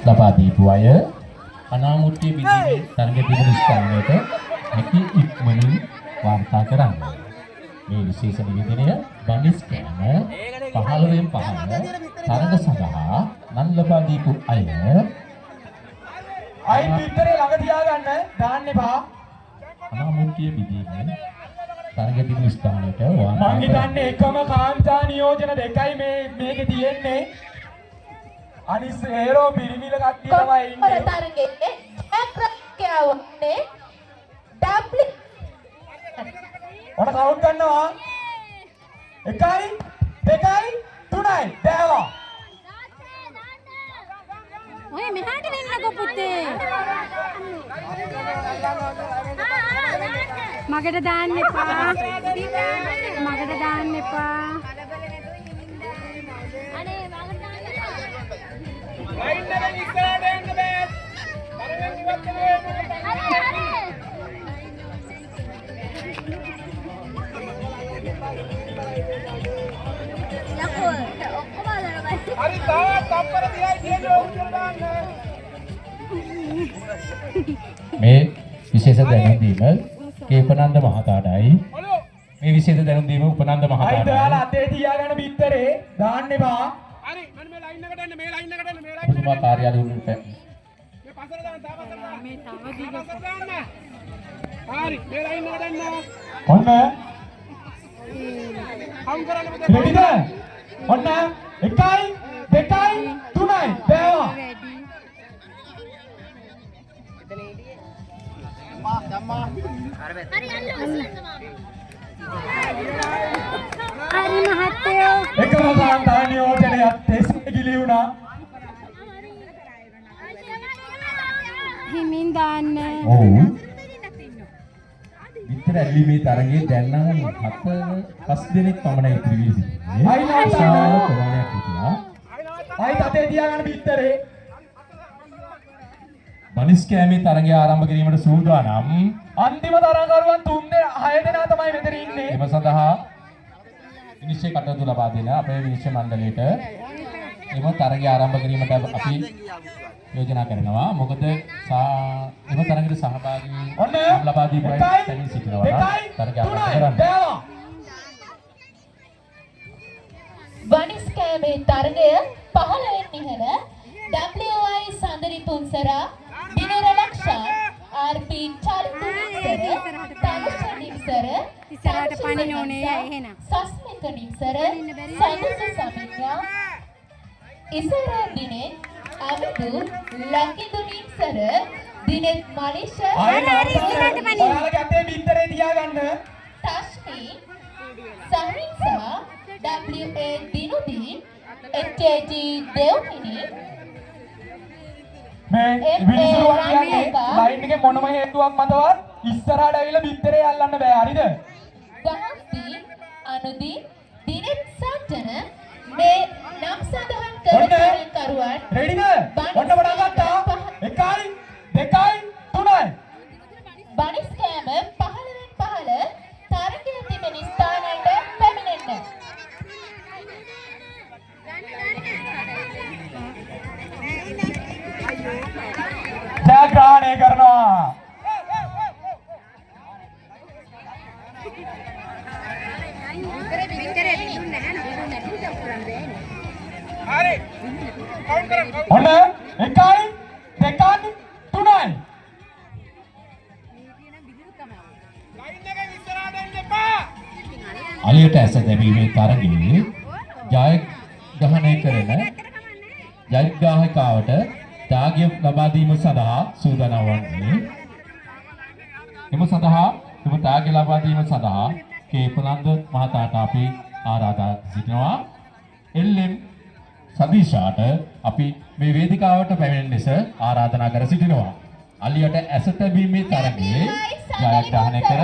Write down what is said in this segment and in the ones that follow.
ලබා දීපු අය අනාමුට්ටිය විදිහේ තරඟ තිබුණු ස්ථානයට හැකි ඉක්මනින් වාර්තා කරන්න. මේ විශේෂ නිවේදනය බනිස් කෑම 15න් 15 තරඟ සඳහා නම් ලබා දීපු අය අයි පිටරේ ළඟ තියාගන්න දාන්න එපා. අනාමුට්ටිය විදිහේ තරඟ තිබුණු ස්ථානයට වාර්තා මං හිතන්නේ එකම කාන්තා නියෝජන දෙකයි මේකේ තියෙන්නේ. අනිස් හේරෝ පිරිමිල කට්ටිය තමයි ඉන්නේ. තරගෙන්නේ චක්‍රකයවන්නේ W ඔන්න කවුන්ට් ගන්නවා. 1 2 3යි බෑවා. ඔය මෙහාට වෙන්නකෝ පුතේ. මගට දාන්න එපා. මගට දාන්න එපා. අනේ මගට දාන්න එපා. ලයින් එකෙන් ඉස්සරහට එන්න බෑ. තරගෙන් ඉවත් වෙන්න. හරි තාත් තප්පර 30යි කියන්නේ උත්තර දාන්න. මේ විශේෂ දැනුම් දීම කේපනන්ද මහතාටයි මේ විශේෂ දැනුම් දීම උපනන්ද අයි මහතාටයි දාලා අතේ තියාගන්න පිටරේ දාන්න එපා. හරි මම මේ ලයින් එකට එන්න මේ ලයින් එකට එන්න මේ ලයින් ඔබතුමා කාර්යාලය උඩට මේ පස්සට දාන්න තා පස්සට දාන්න මේ තව දිග පස්සට දාන්න හරි මේ ලයින් එකට එන්න ඔන්න හම් කරන්න මෙතන රෙඩිද? ඔන්න 1 2 3යි බෑවා. වැඩි. හරි මහත්තයෝ. එකම කාන්තා නියෝජනයක් තෙස්සේ ගිලි වුණා. හිමින් දාන්න. ඔව් විතර ඇල්ලීමේ තරඟයේ දැන් නම් 7 දෙනෙක් පමණ ඉතිරි වී සිටින්නේ. අයි නෑ. විශාල ප්‍රමාණයක් හිටියා. අයි අතේ තියාගන්න පිටරේ. බනිස් කෑමේ තරඟය ආරම්භ කිරීමට සූදානම්. අන්තිම තරඟකරුවන් 6 දෙනා තමයි මෙතන ඉන්නේ. එම සඳහා විනිශ්චය කටයුතු ලබා දෙන අපේ විනිශ්චය මණ්ඩලයට එම තරඟය ආරම්භ කිරීමට අපි යෝජනා කරනවා. මොකද එම තරඟයට සහභාගී ඔන්න ලබා දීපු අය 1 තැනින් සිටිනවා. තරඟය ආරම්භ 3යි කරන්න. බෑවා. වනිස් කෑමේ තරගය 15 වෙනි WI සඳරි පුන්සරා දිනර ලක්ෂා RP චරිත නිසර තනුෂ නිසර ඉස්සරහට පනින්න ඕනේ එහෙනම්. සස්මිත නිසර සනස සමිඥා ඉසර දිනේ අමිදු ලකිදු නිසර දිනෙත් මනිෂ අයි ඉස්සරහට පනින්න. ඔයාලගේ අතේ පිටරේ තියාගන්න. තස්මි සහිංසා WA දිනුදී HAG දෙව්මිනි මේ විනිසුරුවන් කියන්නේ ලයින් එකේ මොනම හේතුවක් මතවත් ඉස්සරහට ඇවිල්ලා පිටරේ අල්ලන්න බෑ. හරිද? ගහස්ති අනුදී දිනෙත් සජ්ජන මේ නම් සඳහන් කර කරුවන් රෙඩිද? ඔන්න පටන් ගත්තා. 1යි 2යි 3යි. බනිස් කෑම 15න් 15 තරගයේ තිබෙන ස්ථානයට පැමිණෙන්න. ජයග්‍රහණය කරනවා. හරි කවුන්ට් කරන්න ඔන්න 1යි 2යි 3යි. ලයින් එකෙන් ඉස්සරහට එන්න එපා අලියට ඇස දැමීමේ තරඟයේ ජයග්‍රහණය කරන ජයග්‍රාහකාවට ත්‍යාගය ලබා දීම සඳහා සූදානම් වන්නේ. එම ත්‍යාගය ලබා දීම සඳහා කේපනන්ද මහතාට අපි ආරාධනා සිටිනවා. එල්.එම්. සදීෂාට අපි මේ වේදිකාවට පැමිණෙන ලෙස ආරාධනා කර සිටිනවා. අලියට ඇස තැබීමේ තරඟයේ ජයග්‍රහණය කර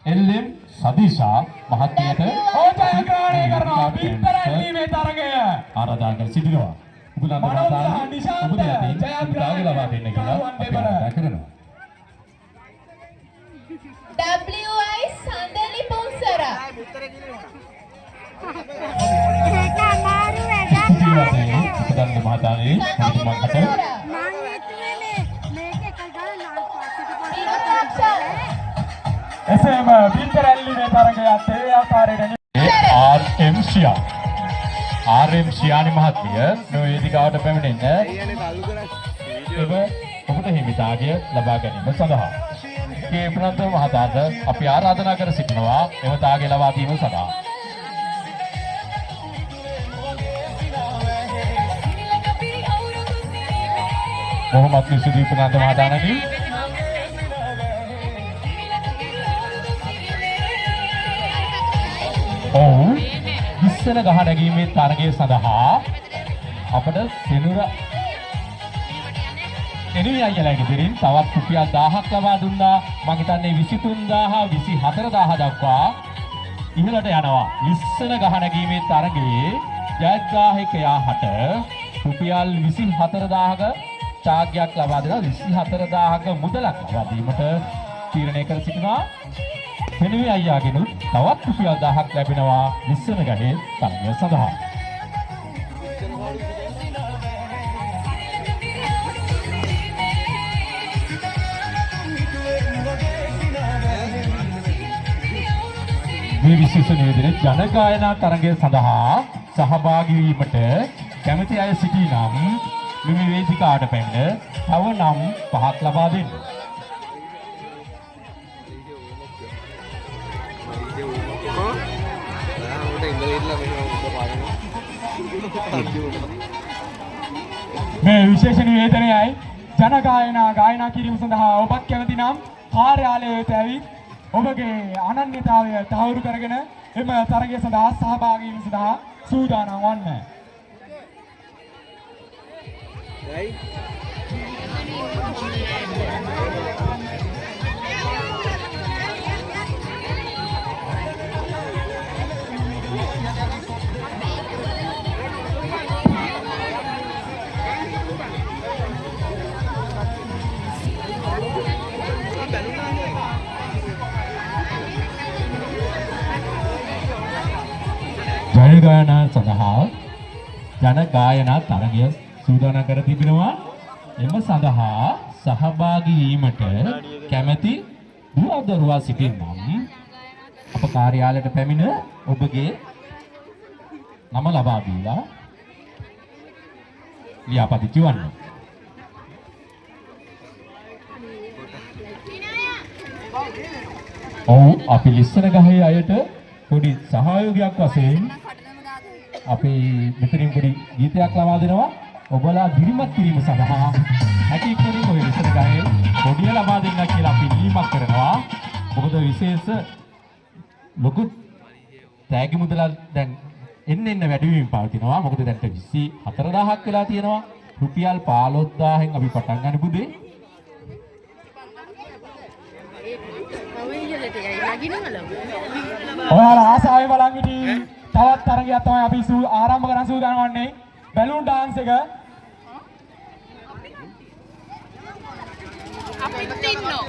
එල්.එම්. සදීෂා මහත්මියට ජයග්‍රහණය කරනවා. පිටරේ ඇල්ලීමේ තරගය. ආරාධනා කර සිටිනවා. උපනන්ද මහතාට ඔබ දෙයටින් ත්‍යාගය ලබා දෙන්න කියලා අපි ආරාධනා කරනවා. WI සඳලි පුන්සරා ඒක අමාරු වැඩක්. දන්න මහතාගේ මම අත මං හිතුවේ මේක එක ගාලා පස්සට එසේම බින්දර ඇල්ලීමේ තරගයත් ඒ ආකාරයට RM ෂියා RM ෂියානි මහත්මිය මේ වේදිකාවට පැමිණෙන්න එව ඔබට හිමිතාගය ලබා ගැනීම සඳහා කේ ප්‍රනන්ද මහතාට අපි ආරාධනා කර සිටිනවා එව තාගය ලබා දීම සඳහා මොහොමඩ් නිසුදී ප්‍රනන්ද මහතාණනි ඉස්සන ගහ නැගීමේ තරගය සඳහා අපට සෙනුර එනුයි අයියලාගේ දෙරින් තවත් රුපියල් 1000ක් ලබා දුන්නා. මම හිතන්නේ 23000 24000 දක්වා ඉහළට යනවා. ඉස්සන ගහ නැගීමේ තරගයේ ජයග්‍රාහකයා හට රුපියල් 24000ක ඡාග්‍යයක් ලබා දෙනවා. 24000ක මුදලක් ලබා දීමට තීරණය කර සිටිනවා. එනුයි අයියාගෙනුත් තවත් රුපියල් 1000ක් ලැබෙනවා ඉස්සන ගහේ තරගය සඳහා. මේ විශේෂ නිවේදනයේ ජන ගායනා තරගය සඳහා සහභාගී වීමට කැමැති අය සිටී නම් මෙම වේදිකාවට පැමිණ තව නම් 5ක් ලබා දෙන්න. මේ විශේෂ නිවේදනයයි ජන ගායනා කිරීම සඳහා ඔබත් කැමති නම් කාර්යාලයට ඇවිත් ඔබගේ අනන්‍යතාවය තහවුරු කරගෙන එම තරගය සඳහා සහභාගී වීම සඳහා සූදානම් වන්න. ජන ගායනා සඳහා ජන ගායනා තරගය සූදානම් කර තිබෙනවා. එම සඳහා සහභාගී වීමට කැමැති දුවදරුවා සිටින්නම් අප කාර්යාලයට පැමිණ ඔබගේ නම ලබා දීලා ලියාපදිංචි වන්න. ඔව් අපි ලිස්සන ගහේ අයට පොඩි සහයෝගයක් වශයෙන් අපි මෙතනින් පොඩි ගීතයක් ලබා දෙනවා. ඔබලා දිරිමත් කිරීම සඳහා හැකි කෙනෙක් ඔය ලිස්සන ගහේ පොඩිය ලබා දෙන්න කියලා අපි ඉල්ලීමක් කරනවා. මොකද විශේෂ ලොකු තෑගි මුදලක් දැන් එන්න වැඩි වීම පවතිනවා. මොකද දැන් 24000ක් වෙලා තියෙනවා. රුපියල් 15000න් අපි පටන් ගන්න පුදේ. ඔයාලා ආසාවෙන් බලන් ඉති තවත් තරගයක් තමයි අපි ආරම්භ කරන්න සූදානම් වන්නේ. බැලුන් ඩාන්ස් එක අපිත් ඉන්නෝ.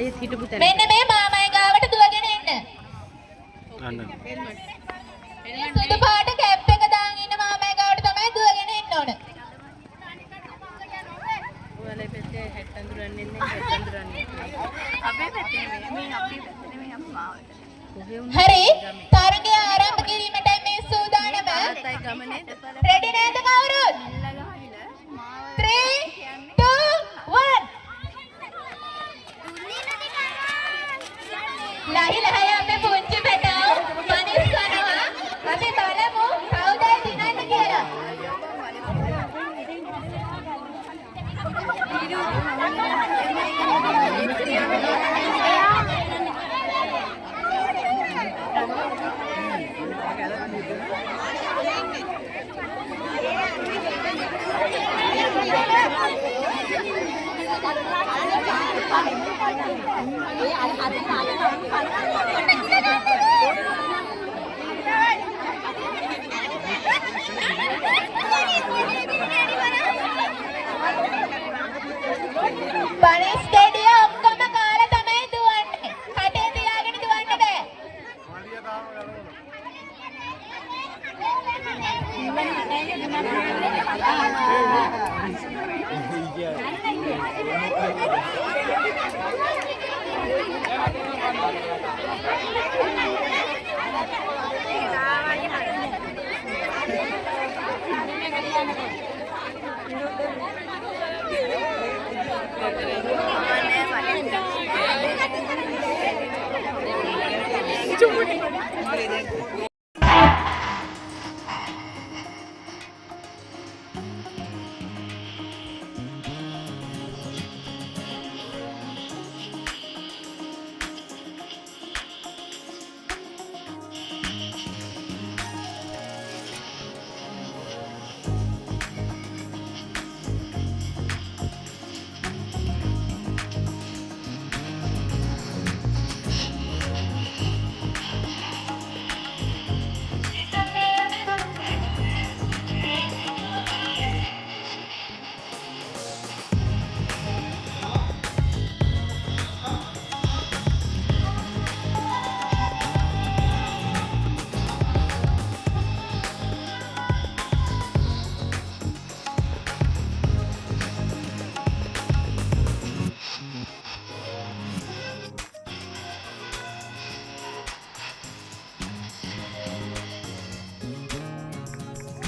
මෙන්න මේ මාමයි ගාවට දුවගෙන එන්න. සුදු පාට කැප් එක දාගෙන ඉන්න මාමයි ගාවට තමයි දුවගෙන එන්න ඕන. හරි තරගය ආරම්භ කිරීමට මේ සූදානම. රෙඩි නේද කවුරුත්? 3 2 1 ලහි ලහයි අපේ පුංචි පැටව පනිස් කරනවා. අපි බලමු කවුද දිනන්නේ කියලා. බනිස් ගෙඩිය ඔක්කොම කාලා තමයි දුවන්නේ. කටේ තියාගෙන දුවන්න බෑ.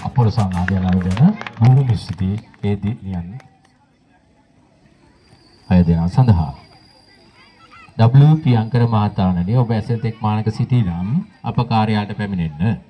අපොර සංවාදය ලැබෙන භූමි ස්ථිති ඒ දිනියන් ආයතන සඳහා WP අංකර මහතාණනි ඔබ ඇසෙතෙක් මානක සිටී නම් අප කාර්යාලයට පැමිණෙන්න.